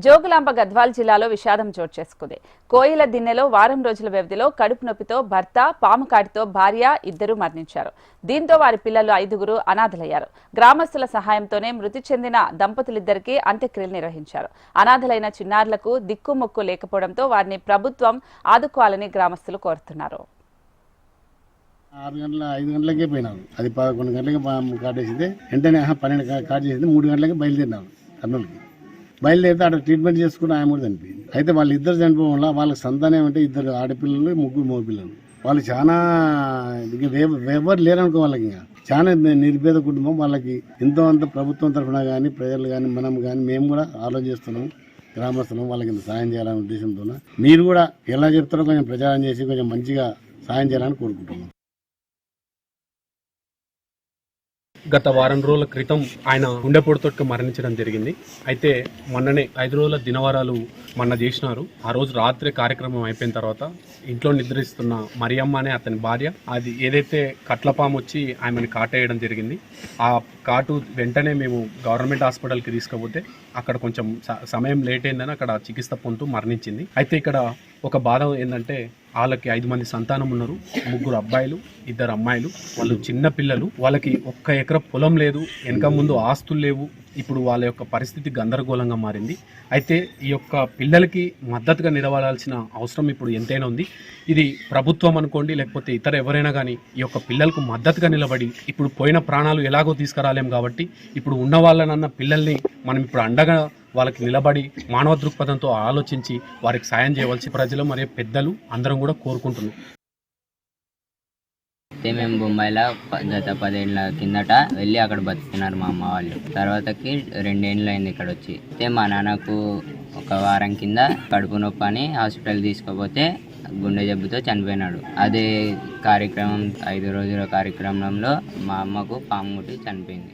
జోగులాంబ గద్వాల్ జిల్లాలో విషాదం చోటు చేసుకుంది. కోయిల దిన్నెలో వారం రోజుల వ్యవధిలో కడుపు నొప్పితో భర్త, పాము కాటితో భార్య ఇద్దరు మరణించారు. దీంతో వారి పిల్లలు 5గురు అనాథలయ్యారు. గ్రామస్తుల సహాయంతోనే మృతి చెందిన దంపతులిద్దరికీ అంత్యక్రియలు నిర్వహించారు. అనాథలైన చిన్నారులకు దిక్కుమొక్కు లేకపోవడంతో వారిని ప్రభుత్వం ఆదుకోవాలని గ్రామస్తులు కోరుతున్నారు. 6 గంటల 5 గంటలకే పోయినారు. అది 11 గంటలకి కాటేసింది. వెంటనే 12 కాట్ చేసింది. 3 గంటలకి బయలుదేరినారు కర్నూలుకి. బయలుదేరితే అక్కడ ట్రీట్మెంట్ చేసుకుని ఆయన కూడా చనిపోయింది. అయితే వాళ్ళు ఇద్దరు చనిపోవడం వల్ల వాళ్ళకి సంతానం అంటే 2 ఆడపిల్లలు 3 మగపిల్లలు. వాళ్ళు చాలా ఎవరు లేరనుకో వాళ్ళకి ఇంకా చాలా నిర్భేద కుటుంబం. వాళ్ళకి ఎంతో అంత ప్రభుత్వం తరఫున కానీ ప్రజలు కానీ మనం కానీ మేము కూడా ఆలోచిస్తున్నాము. గ్రామస్తులం వాళ్ళకి ఇంత సాయం చేయాలనే ఉద్దేశంతో మీరు కూడా ఎలా చెప్తారో కొంచెం ప్రచారం చేసి కొంచెం మంచిగా సాయం చేయాలని కోరుకుంటున్నాం. గత వారం రోజుల క్రితం ఆయన గుండెపోటుతో మరణించడం జరిగింది. అయితే మొన్ననే 5 రోజుల దినవారాలు మొన్న చేసినారు. ఆ రోజు రాత్రి కార్యక్రమం అయిపోయిన తర్వాత ఇంట్లో నిద్రిస్తున్న మరియమ్మ అనే అతని భార్య, అది ఏదైతే కట్లపాము వచ్చి ఆమెను కాటేయడం జరిగింది. ఆ కాటు వెంటనే మేము గవర్నమెంట్ హాస్పిటల్కి తీసుకుపోతే అక్కడ కొంచెం సమయం లేట్ అయిందని అక్కడ చికిత్స పొందుతూ మరణించింది. అయితే ఇక్కడ ఒక బాధ ఏంటంటే వాళ్ళకి 5 మంది సంతానం ఉన్నారు. 3 అబ్బాయిలు 2 అమ్మాయిలు. వాళ్ళు చిన్న పిల్లలు. వాళ్ళకి 1 ఎకరా పొలం లేదు, వెనక ముందు ఆస్తులు లేవు. ఇప్పుడు వాళ్ళ యొక్క పరిస్థితి గందరగోళంగా మారింది. అయితే ఈ యొక్క పిల్లలకి మద్దతుగా నిలబడాల్సిన అవసరం ఇప్పుడు ఎంతైనా ఉంది. ఇది ప్రభుత్వం అనుకోండి, లేకపోతే ఇతర ఎవరైనా కానీ ఈ యొక్క పిల్లలకు మద్దతుగా నిలబడి, ఇప్పుడు పోయిన ప్రాణాలు ఎలాగో తీసుకురాలేం కాబట్టి ఇప్పుడు ఉన్న వాళ్ళనన్న పిల్లల్ని మనం ఇప్పుడు అండగా వాళ్ళకి నిలబడి మానవ దృక్పథంతో ఆలోచించి వారికి సాయం చేయవలసి ప్రజలు మరియు పెద్దలు అందరం కూడా కోరుకుంటున్నాం. అయితే మేము బొంబాయిలో గత 10 ఏళ్ళ కిందట వెళ్ళి అక్కడ బతుకుతున్నారు మా అమ్మ వాళ్ళు. తర్వాతకి 2 ఏళ్ళు అయింది ఇక్కడ వచ్చి. అయితే మా నాన్నకు 1 వారం కింద కడుపు నొప్పి అని హాస్పిటల్ తీసుకుపోతే గుండె జబ్బుతో చనిపోయినాడు. అదే కార్యక్రమం 5 రోజుల కార్యక్రమంలో మా అమ్మకు పాము కుట్టి చనిపోయింది.